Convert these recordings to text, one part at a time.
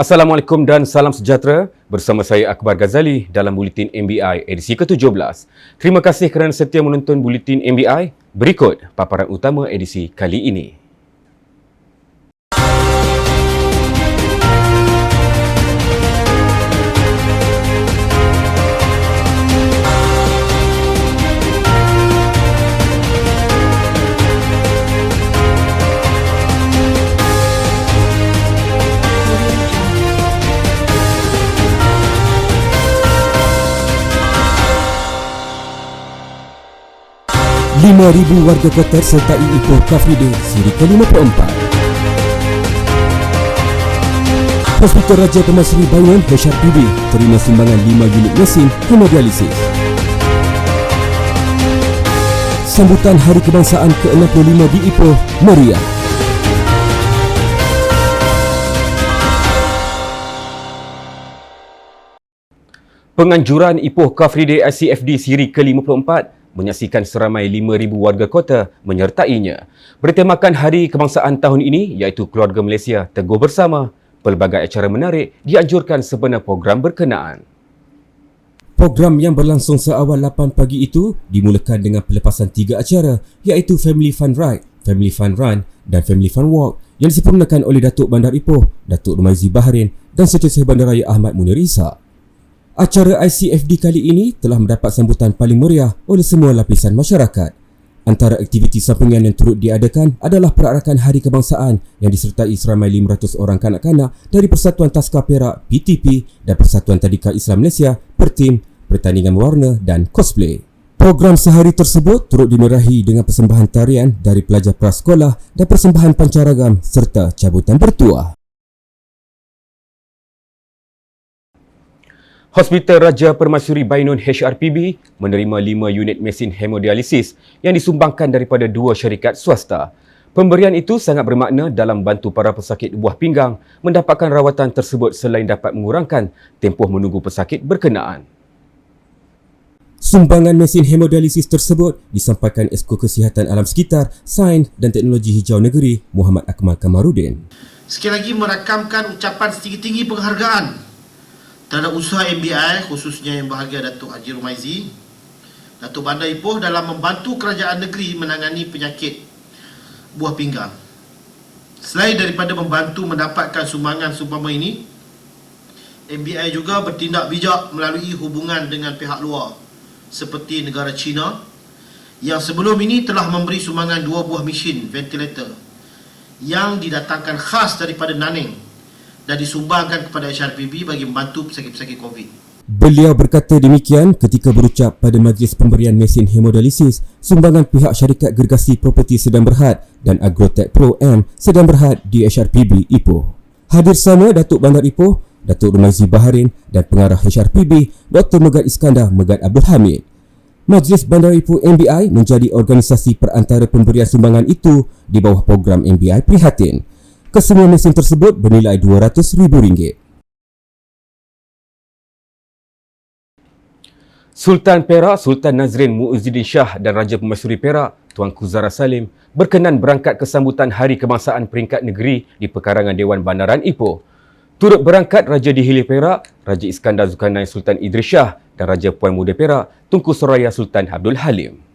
Assalamualaikum dan salam sejahtera. Bersama saya Akbar Ghazali dalam Buletin MBI edisi ke-17. Terima kasih kerana setia menonton Buletin MBI. Berikut paparan utama edisi kali ini. RM5,000 warga Qatar sertai Ipoh Car Free Day siri ke-54. Hospital Raja Pemaisuri Bainon HRPB terima sumbangan 5 unit mesin hemodialisis. Sambutan Hari Kebangsaan ke-65 di Ipoh meriah. Penganjuran Ipoh Car Free Day ICFD siri ke-54 menyaksikan seramai 5,000 warga kota menyertainya. Bertemakan Hari Kebangsaan tahun ini iaitu Keluarga Malaysia Teguh Bersama, pelbagai acara menarik dianjurkan sempena program berkenaan. Program yang berlangsung seawal 8 pagi itu dimulakan dengan pelepasan 3 acara iaitu Family Fun Ride, Family Fun Run dan Family Fun Walk yang disempurnakan oleh Datuk Bandar Ipoh, Datuk Rumaizi Bahrain dan Setiausaha Bandaraya Ahmad Munir Ishak. Acara ICFD kali ini telah mendapat sambutan paling meriah oleh semua lapisan masyarakat. Antara aktiviti sampingan yang turut diadakan adalah perarakan Hari Kebangsaan yang disertai seramai 500 orang kanak-kanak dari Persatuan Taska Perak PTP dan Persatuan Tadika Islam Malaysia Pertim, pertandingan warna dan cosplay. Program sehari tersebut turut dimerahi dengan persembahan tarian dari pelajar prasekolah dan persembahan pancaragam serta cabutan bertuah. Hospital Raja Permaisuri Bainon HRPB menerima 5 unit mesin hemodialisis yang disumbangkan daripada 2 syarikat swasta. Pemberian itu sangat bermakna dalam bantu para pesakit buah pinggang mendapatkan rawatan tersebut selain dapat mengurangkan tempoh menunggu pesakit berkenaan. Sumbangan mesin hemodialisis tersebut disampaikan Esko Kesihatan Alam Sekitar, Sains dan Teknologi Hijau Negeri Muhammad Akmal Kamarudin. Sekali lagi merakamkan ucapan setinggi-tinggi penghargaan terhadap usaha MBI, khususnya yang bahagia Datuk Haji Rumaizi, Datuk Bandar Ipoh dalam membantu kerajaan negeri menangani penyakit buah pinggang. Selain daripada membantu mendapatkan sumbangan seumpama ini, MBI juga bertindak bijak melalui hubungan dengan pihak luar seperti negara China yang sebelum ini telah memberi sumbangan 2 buah mesin ventilator yang didatangkan khas daripada Nanning dan disumbangkan kepada HRPB bagi membantu pesakit-pesakit COVID. Beliau berkata demikian ketika berucap pada majlis pemberian mesin hemodialisis sumbangan pihak syarikat gergasi properti Sedan Berhad dan Agrotech Pro M Sedan Berhad di HRPB Ipoh. Hadir sama Datuk Bandar Ipoh, Datuk Rumaizi Bahrain dan pengarah HRPB Dr. Megat Iskandar Megat Abdul Hamid. Majlis Bandar Ipoh MBI menjadi organisasi perantara pemberian sumbangan itu di bawah program MBI Prihatin. Kesemua mesin tersebut bernilai RM200,000. Sultan Perak Sultan Nazrin Muizzuddin Shah dan Raja Pemaisuri Perak Tuanku Zahra Salim berkenan berangkat ke sambutan Hari Kebangsaan Peringkat Negeri di Pekarangan Dewan Bandaran Ipoh. Turut berangkat Raja Dihili Perak Raja Iskandar Zulkarnain Sultan Idris Shah dan Raja Puan Muda Perak Tunku Soraya Sultan Abdul Halim.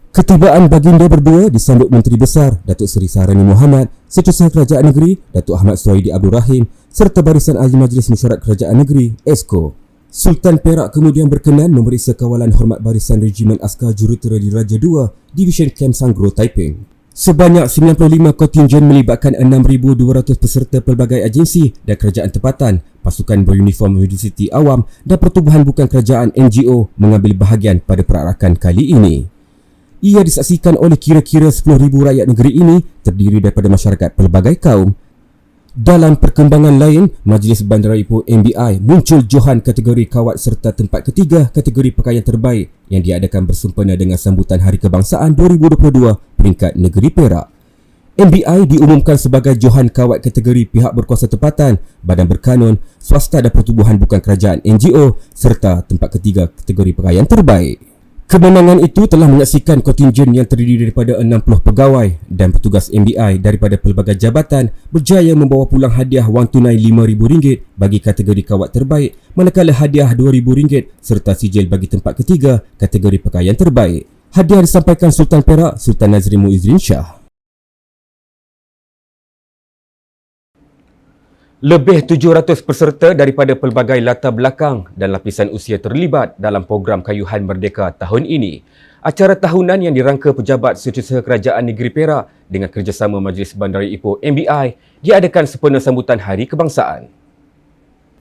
Ketibaan baginda berdua disambut Menteri Besar Datuk Seri Saharani Muhammad, Setiausaha Kerajaan Negeri Datuk Ahmad Suhaidi Abdul Rahim serta Barisan Ahli Majlis Mesyuarat Kerajaan Negeri (ESCO). Sultan Perak kemudian berkenan memeriksa kawalan hormat Barisan Regimen Askar Jurutera Diraja II Division Camp Sanggro Taiping. Sebanyak 95 kontingen melibatkan 6,200 peserta pelbagai agensi dan kerajaan tempatan, pasukan beruniform universiti awam dan pertubuhan bukan kerajaan NGO mengambil bahagian pada perarakan kali ini. Ia disaksikan oleh kira-kira 10,000 rakyat negeri ini terdiri daripada masyarakat pelbagai kaum. Dalam perkembangan lain, Majlis Bandar Ipoh MBI muncul johan kategori kawat serta tempat ketiga kategori pakaian terbaik yang diadakan bersempena dengan sambutan Hari Kebangsaan 2022 peringkat negeri Perak. MBI diumumkan sebagai johan kawat kategori pihak berkuasa tempatan, badan berkanun, swasta dan pertubuhan bukan kerajaan NGO serta tempat ketiga kategori pakaian terbaik. Kemenangan itu telah menyaksikan kontingen yang terdiri daripada 60 pegawai dan petugas MBI daripada pelbagai jabatan berjaya membawa pulang hadiah wang tunai RM5,000 bagi kategori kawat terbaik, manakala hadiah RM2,000 serta sijil bagi tempat ketiga kategori pakaian terbaik. Hadiah disampaikan Sultan Perak Sultan Nazrin Muizzidin Shah. Lebih 700 peserta daripada pelbagai latar belakang dan lapisan usia terlibat dalam program Kayuhan Merdeka tahun ini. Acara tahunan yang dirangka Pejabat Setiausaha Kerajaan Negeri Perak dengan kerjasama Majlis Bandaraya Ipoh MBI diadakan sempena sambutan Hari Kebangsaan.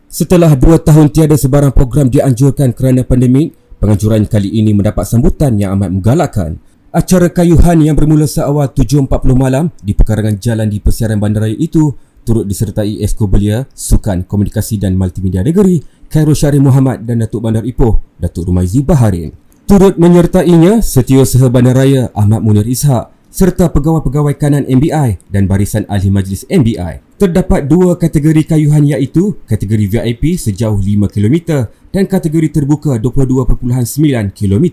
Setelah 2 tahun tiada sebarang program dianjurkan kerana pandemik, penganjuran kali ini mendapat sambutan yang amat menggalakkan. Acara kayuhan yang bermula seawal 7.40 malam di pekarangan jalan di Persiaran Bandaraya itu turut disertai Esko Belia, Sukan Komunikasi dan Multimedia Negeri, Khairul Syarif Muhammad dan Datuk Bandar Ipoh, Datuk Rumaizi Baharin. Turut menyertainya Setiausaha Bandaraya Ahmad Munir Ishak serta pegawai-pegawai kanan MBI dan barisan ahli majlis MBI. Terdapat 2 kategori kayuhan iaitu kategori VIP sejauh 5 km dan kategori terbuka 22.9 km.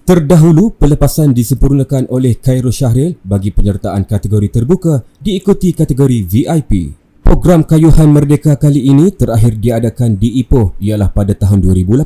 Terdahulu, pelepasan disempurnakan oleh Khairul Syahril bagi penyertaan kategori terbuka diikuti kategori VIP. Program Kayuhan Merdeka kali ini terakhir diadakan di Ipoh ialah pada tahun 2018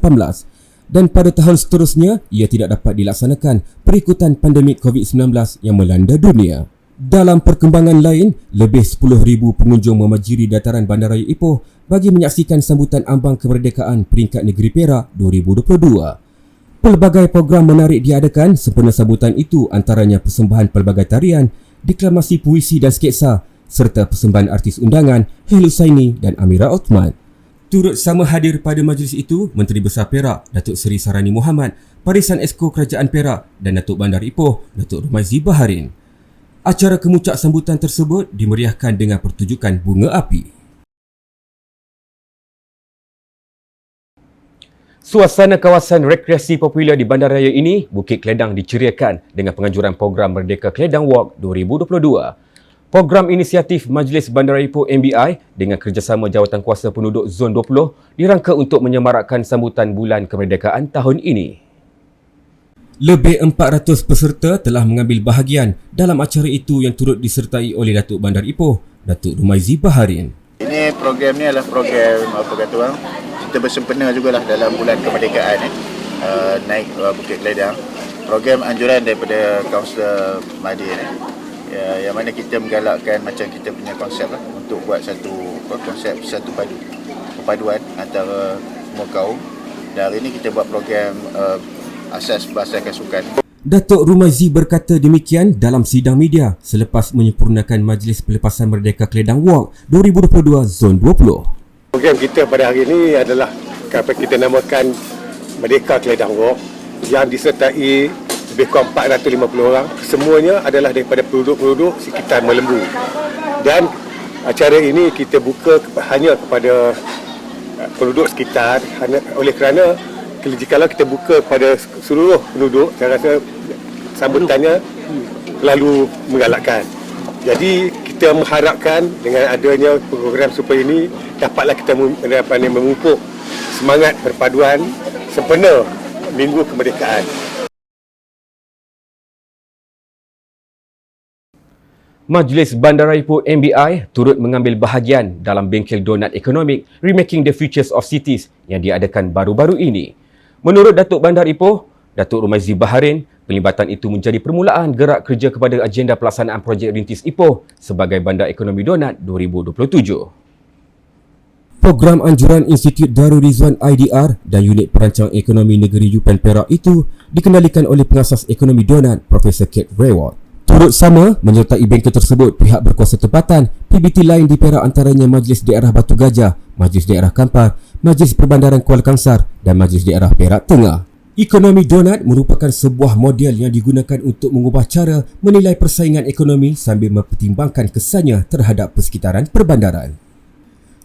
dan pada tahun seterusnya ia tidak dapat dilaksanakan perikutan pandemik COVID-19 yang melanda dunia. Dalam perkembangan lain, lebih 10,000 pengunjung memajiri dataran Bandaraya Ipoh bagi menyaksikan sambutan ambang kemerdekaan peringkat negeri Perak 2022. Pelbagai program menarik diadakan sempena sambutan itu, antaranya persembahan pelbagai tarian, deklamasi puisi dan sketsa serta persembahan artis undangan Hel Husaini dan Amira Othman. Turut sama hadir pada majlis itu Menteri Besar Perak Datuk Seri Sarani Muhammad, Barisan Esko Kerajaan Perak dan Datuk Bandar Ipoh Datuk Rumaizi Baharin. Acara kemuncak sambutan tersebut dimeriahkan dengan pertunjukan bunga api. Suasana kawasan rekreasi popular di Bandaraya ini, Bukit Keledang diceriakan dengan penganjuran program Merdeka Keledang Walk 2022. Program inisiatif Majlis Bandaraya Ipoh MBI dengan kerjasama Jawatan Kuasa Penduduk Zon 20 dirangka untuk menyemarakkan sambutan Bulan Kemerdekaan tahun ini. Lebih 400 peserta telah mengambil bahagian dalam acara itu yang turut disertai oleh Datuk Bandar Ipoh, Datuk Rumaizi Baharin. Ini program ni adalah program apa kata orang, kita bersempena jugalah dalam bulan kemerdekaan naik Bukit Keledang. Program anjuran daripada Kaunselor Mahathir yang mana kita menggalakkan macam kita punya konsep untuk buat satu konsep satu perpaduan antara semua kaum. Dan hari ini kita buat program asas berasaskan sukan. Datuk Rumaizi berkata demikian dalam sidang media selepas menyempurnakan Majlis Pelepasan Merdeka Keledang Walk 2022 Zon 20. Program kita pada hari ini adalah apa kita namakan Merdeka Keledang Walk yang disertai lebih kurang 450 orang. Semuanya adalah daripada penduduk-penduduk sekitar Melembu. Dan acara ini kita buka hanya kepada penduduk sekitar oleh kerana jikalau kita buka pada seluruh penduduk, saya rasa sambutannya terlalu menggalakkan. Jadi kita mengharapkan dengan adanya program seperti ini dapatlah kita memupuk semangat perpaduan sempena Minggu Kemerdekaan. Majlis Bandaraya Ipoh MBI turut mengambil bahagian dalam bengkel donat ekonomik Remaking the Futures of Cities yang diadakan baru-baru ini. Menurut Datuk Bandar Ipoh, Datuk Rumaizi Baharin, pelibatan itu menjadi permulaan gerak kerja kepada agenda pelaksanaan projek Rintis Ipoh sebagai Bandar Ekonomi Donat 2027. Program anjuran Institut Darul Rizwan IDR dan Unit Perancang Ekonomi Negeri Yupan Perak itu dikendalikan oleh pengasas ekonomi donat Profesor Kate Rayward. Turut sama menyertai bengkel tersebut pihak berkuasa tempatan PBT lain di Perak antaranya Majlis Daerah Batu Gajah, Majlis Daerah Kampar, Majlis Perbandaran Kuala Kangsar dan Majlis Daerah Perak Tengah. Ekonomi donat merupakan sebuah model yang digunakan untuk mengubah cara menilai persaingan ekonomi sambil mempertimbangkan kesannya terhadap persekitaran perbandaran.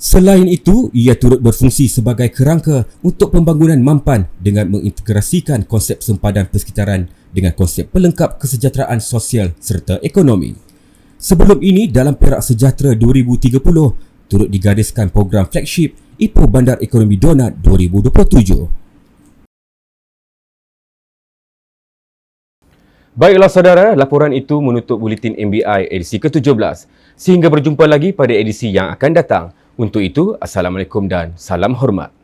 Selain itu, ia turut berfungsi sebagai kerangka untuk pembangunan mampan dengan mengintegrasikan konsep sempadan persekitaran dengan konsep pelengkap kesejahteraan sosial serta ekonomi. Sebelum ini, dalam Perak Sejahtera 2030, turut digariskan program flagship Ipoh Bandar Ekonomi Donat 2027. Baiklah saudara, laporan itu menutup Buletin MBI edisi ke-17. Sehingga berjumpa lagi pada edisi yang akan datang. Untuk itu, Assalamualaikum dan salam hormat.